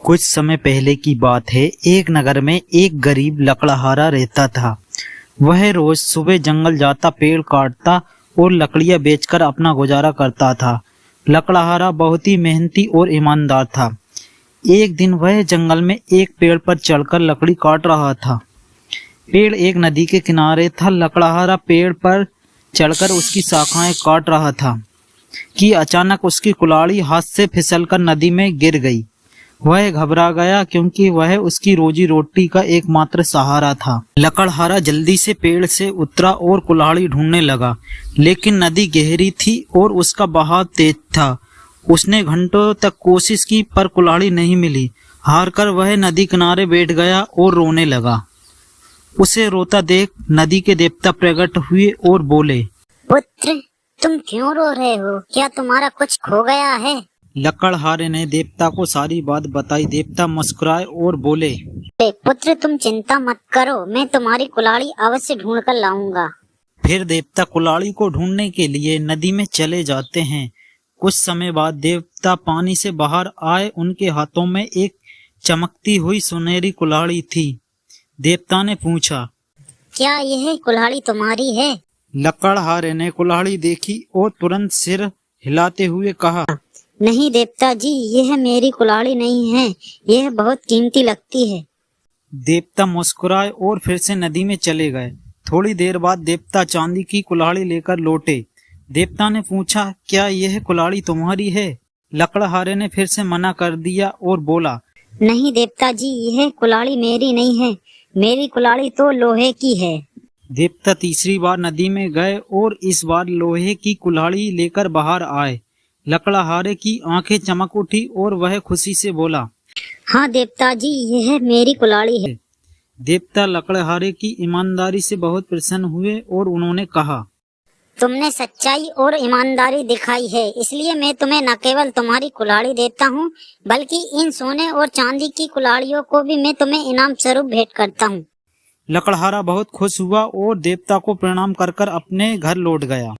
कुछ समय पहले की बात है। एक नगर में एक गरीब लकड़हारा रहता था। वह रोज सुबह जंगल जाता, पेड़ काटता और लकड़ियां बेचकर अपना गुजारा करता था। लकड़हारा बहुत ही मेहनती और ईमानदार था। एक दिन वह जंगल में एक पेड़ पर चढ़कर लकड़ी काट रहा था। पेड़ एक नदी के किनारे था। लकड़हारा पेड़ पर चढ़कर उसकी शाखाएं काट रहा था कि अचानक उसकी कुल्हाड़ी हाथ से फिसलकर नदी में गिर गई। वह घबरा गया क्योंकि वह उसकी रोजी रोटी का एकमात्र सहारा था। लकड़हारा जल्दी से पेड़ से उतरा और कुल्हाड़ी ढूंढने लगा, लेकिन नदी गहरी थी और उसका बहाव तेज था। उसने घंटों तक कोशिश की पर कुल्हाड़ी नहीं मिली। हारकर वह नदी किनारे बैठ गया और रोने लगा। उसे रोता देख नदी के देवता प्रकट हुए और बोले, पुत्र, तुम क्यों रो रहे हो? क्या तुम्हारा कुछ खो गया है? लकड़हारे ने देवता को सारी बात बताई। देवता मुस्कुराए और बोले, पुत्र, तुम चिंता मत करो, मैं तुम्हारी कुल्हाड़ी अवश्य ढूंढ कर लाऊंगा। फिर देवता कुल्हाड़ी को ढूंढने के लिए नदी में चले जाते हैं। कुछ समय बाद देवता पानी से बाहर आए। उनके हाथों में एक चमकती हुई सुनहरी कुल्हाड़ी थी। देवता ने पूछा, क्या यह कुल्हाड़ी तुम्हारी है? लकड़हारे ने कुल्हाड़ी देखी और तुरंत सिर हिलाते हुए कहा, नहीं देवता जी, यह मेरी कुल्हाड़ी नहीं है, यह बहुत कीमती लगती है। देवता मुस्कुराए और फिर से नदी में चले गए। थोड़ी देर बाद देवता चांदी की कुल्हाड़ी लेकर लौटे। देवता ने पूछा, क्या यह कुल्हाड़ी तुम्हारी है? लकड़हारे ने फिर से मना कर दिया और बोला, नहीं देवता जी, यह कुल्हाड़ी मेरी नहीं है, मेरी कुल्हाड़ी तो लोहे की है। देवता तीसरी बार नदी में गए और इस बार लोहे की कुल्हाड़ी लेकर बाहर आए। लकड़हारे की आंखें चमक उठी और वह खुशी से बोला, हाँ देवता जी, यह मेरी कुल्हाड़ी है। देवता लकड़हारे की ईमानदारी से बहुत प्रसन्न हुए और उन्होंने कहा, तुमने सच्चाई और ईमानदारी दिखाई है, इसलिए मैं तुम्हें न केवल तुम्हारी कुल्हाड़ी देता हूँ, बल्कि इन सोने और चांदी की कुल्हाड़ियों को भी मैं तुम्हें इनाम स्वरूप भेंट करता हूँ। लकड़हारा बहुत खुश हुआ और देवता को प्रणाम कर अपने घर लौट गया।